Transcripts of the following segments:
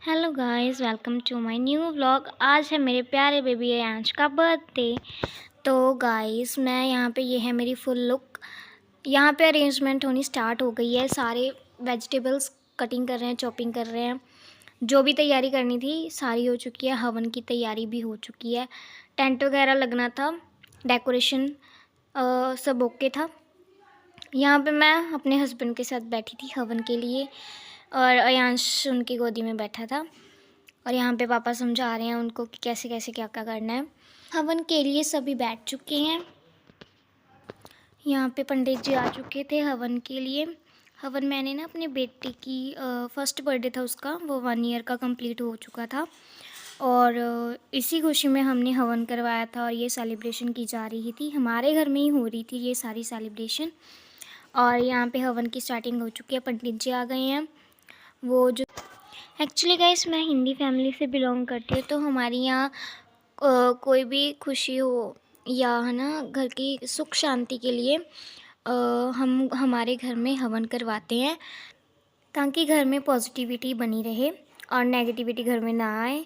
Hello guys, welcome to my new vlog. आज है मेरे प्यारे बेबी अयांश का बर्थडे। तो गाइस मैं यहाँ पे, ये है मेरी फुल लुक। यहाँ पे अरेंजमेंट होनी स्टार्ट हो गई है। सारे वेजिटेबल्स कटिंग कर रहे हैं, चॉपिंग कर रहे हैं। जो भी तैयारी करनी थी सारी हो चुकी है। हवन की तैयारी भी हो चुकी है। टेंट वगैरह लगना था, डेकोरेशन सब ओके था। यहाँ पे मैं अपने हस्बैंड के साथ बैठी थी हवन के लिए, और अयांश उनकी गोदी में बैठा था। और यहाँ पे पापा समझा रहे हैं उनको कि कैसे कैसे क्या क्या करना है। हवन के लिए सभी बैठ चुके हैं। यहाँ पे पंडित जी आ चुके थे हवन के लिए। हवन मैंने ना अपने बेटे की फर्स्ट बर्थडे था उसका, वो 1 ईयर का कंप्लीट हो चुका था। और इसी खुशी में हमने हवन करवाया था और ये सेलिब्रेशन की जा रही थी। हमारे घर में ही हो रही थी ये सारी सेलिब्रेशन। और यहाँ पे हवन की स्टार्टिंग हो चुकी है। पंडित जी आ गए हैं। वो जो एक्चुअली गाइस मैं हिंदी फैमिली से बिलोंग करती हूँ, तो हमारे यहाँ कोई भी खुशी हो या है ना घर की सुख शांति के लिए हम हमारे घर में हवन करवाते हैं, ताकि घर में पॉजिटिविटी बनी रहे और नेगेटिविटी घर में ना आए।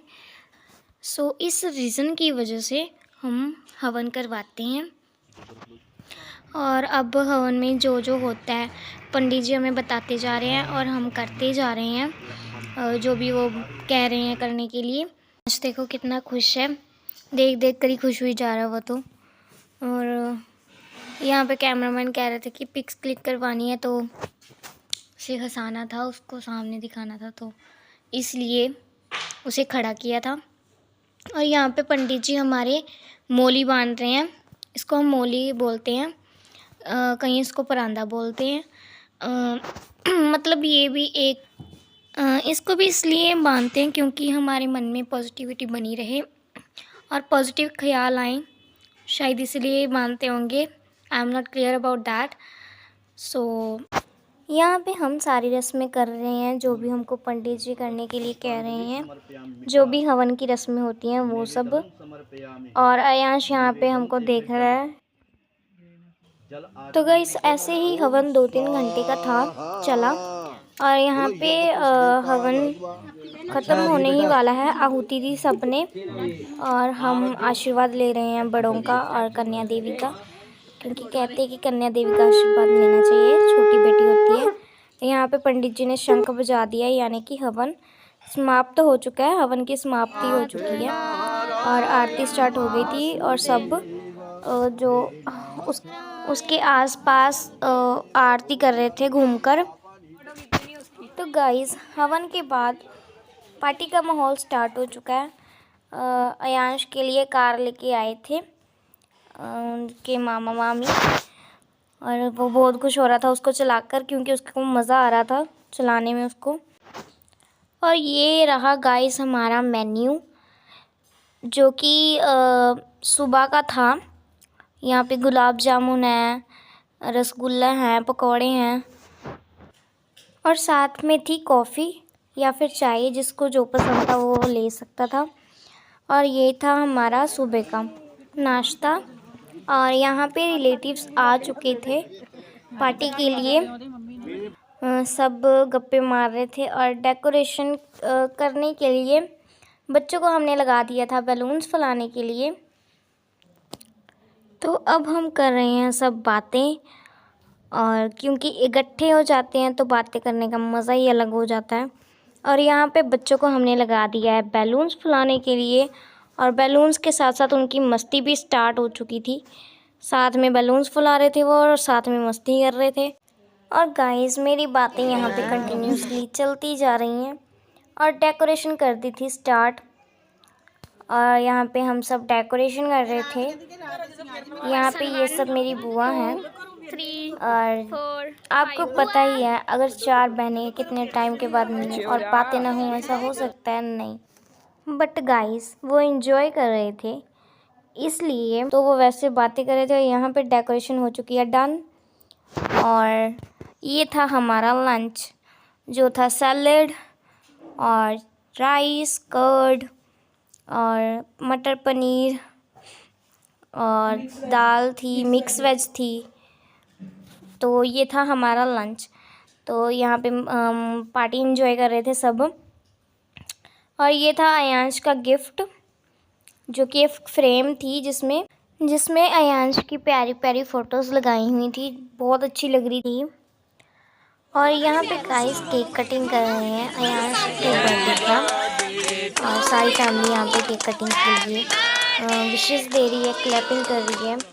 सो इस रीज़न की वजह से हम हवन करवाते हैं। और अब हवन में जो जो होता है पंडित जी हमें बताते जा रहे हैं और हम करते जा रहे हैं जो भी वो कह रहे हैं करने के लिए। आज देखो कितना खुश है, देख देख कर ही खुश हुई जा रहा है वो तो। और यहाँ पे कैमरामैन कह रहे थे कि पिक्स क्लिक करवानी है, तो उसे हंसाना था, उसको सामने दिखाना था, तो इसलिए उसे खड़ा किया था। और यहाँ पे पंडित जी हमारे मोली बांध रहे हैं। इसको हम मोली बोलते हैं, कहीं इसको परांदा बोलते हैं। मतलब ये भी एक इसको भी इसलिए बांधते हैं क्योंकि हमारे मन में पॉजिटिविटी बनी रहे और पॉजिटिव ख्याल आए, शायद इसलिए बांधते होंगे। I am not clear about that. So यहाँ पे हम सारी रस्में कर रहे हैं जो भी हमको पंडित जी करने के लिए कह रहे हैं, जो भी हवन की रस्में होती हैं वो सब। और अयांश यहाँ पे हमको देख रहा है। तो गाइस ऐसे ही हवन 2-3 घंटे का था चला, और यहाँ पे हवन ख़त्म होने ही वाला है। आहुति दी सबने, और हम आशीर्वाद ले रहे हैं बड़ों का और कन्या देवी का, क्योंकि कहते हैं कि कन्या देवी का आशीर्वाद लेना चाहिए, छोटी बेटी होती है। तो यहाँ पे पंडित जी ने शंख बजा दिया, यानी कि हवन समाप्त हो चुका है। हवन की समाप्ति हो चुकी है और आरती स्टार्ट हो गई थी, और सब जो उसके आसपास आरती कर रहे थे घूमकर। तो गाइस हवन के बाद पार्टी का माहौल स्टार्ट हो चुका है। अयांश के लिए कार लेके आए थे उनके मामा मामी, और वो बहुत खुश हो रहा था उसको चलाकर, क्योंकि उसको मज़ा आ रहा था चलाने में उसको। और ये रहा गाइस हमारा मेन्यू, जो कि सुबह का था। यहाँ पे गुलाब जामुन है, रसगुल्ला है, पकौड़े हैं, और साथ में थी कॉफ़ी या फिर चाय, जिसको जो पसंद था वो ले सकता था। और ये था हमारा सुबह का नाश्ता। और यहाँ पे रिलेटिव्स आ चुके थे पार्टी के लिए। सब गप्पे मार रहे थे, और डेकोरेशन करने के लिए बच्चों को हमने लगा दिया था बैलून्स फुलाने के लिए। तो अब हम कर रहे हैं सब बातें, और क्योंकि इकट्ठे हो जाते हैं तो बातें करने का मज़ा ही अलग हो जाता है। और यहाँ पे बच्चों को हमने लगा दिया है बैलून्स फुलाने के लिए, और बैलून्स के साथ साथ उनकी मस्ती भी स्टार्ट हो चुकी थी। साथ में बैलून्स फुला रहे थे वो, और साथ में मस्ती कर रहे थे। और गाइस मेरी बातें यहाँ पे कंटिन्यूसली चलती जा रही हैं, और डेकोरेशन कर दी थी स्टार्ट। और यहाँ पे हम सब डेकोरेशन कर रहे थे। यहाँ पे ये सब मेरी बुआ हैं, और आपको पता ही है अगर 4 बहनें कितने टाइम के बाद मिली और बातें ना हों, ऐसा हो सकता है? नहीं। बट गाइस वो एंजॉय कर रहे थे, इसलिए तो वो वैसे बातें कर रहे थे। और यहाँ पे डेकोरेशन हो चुकी है डन। और ये था हमारा लंच, जो था सैलेड और राइस, कर्ड और मटर पनीर, और दाल थी, मिक्स वेज थी। तो ये था हमारा लंच। तो यहाँ पे पार्टी एंजॉय कर रहे थे सब। और ये था अयांश का गिफ्ट, जो कि एक फ्रेम थी जिसमें अयांश की प्यारी प्यारी फ़ोटोज़ लगाई हुई थी, बहुत अच्छी लग रही थी। और यहाँ पे गाइस केक कटिंग कर रहे हैं अयांश के बर्थडे का, और सारी फैमिली यहाँ पे केक कटिंग के लिए विशेस दे रही है, क्लैपिंग कर रही है।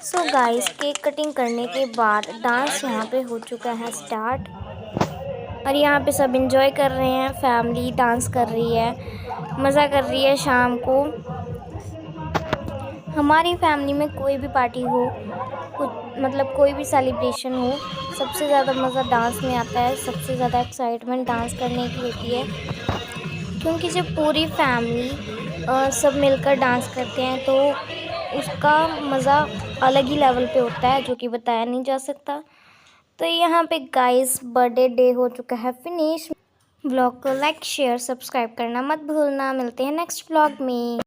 सो गाइस केक कटिंग करने के बाद डांस यहाँ पे हो चुका है स्टार्ट, और यहाँ पे सब एंजॉय कर रहे हैं, फैमिली डांस कर रही है, मज़ा कर रही है। शाम को हमारी फैमिली में कोई भी पार्टी हो, कुछ मतलब कोई भी सेलिब्रेशन हो, सबसे ज़्यादा मज़ा डांस में आता है, सबसे ज़्यादा एक्साइटमेंट डांस करने की होती है, क्योंकि जब पूरी फैमिली सब मिलकर डांस करते हैं तो उसका मज़ा अलग ही लेवल पे होता है, जो कि बताया नहीं जा सकता। तो यहाँ पे गाइस बर्थडे डे हो चुका है फिनिश। व्लॉग को लाइक शेयर सब्सक्राइब करना मत भूलना। मिलते हैं नेक्स्ट व्लॉग में।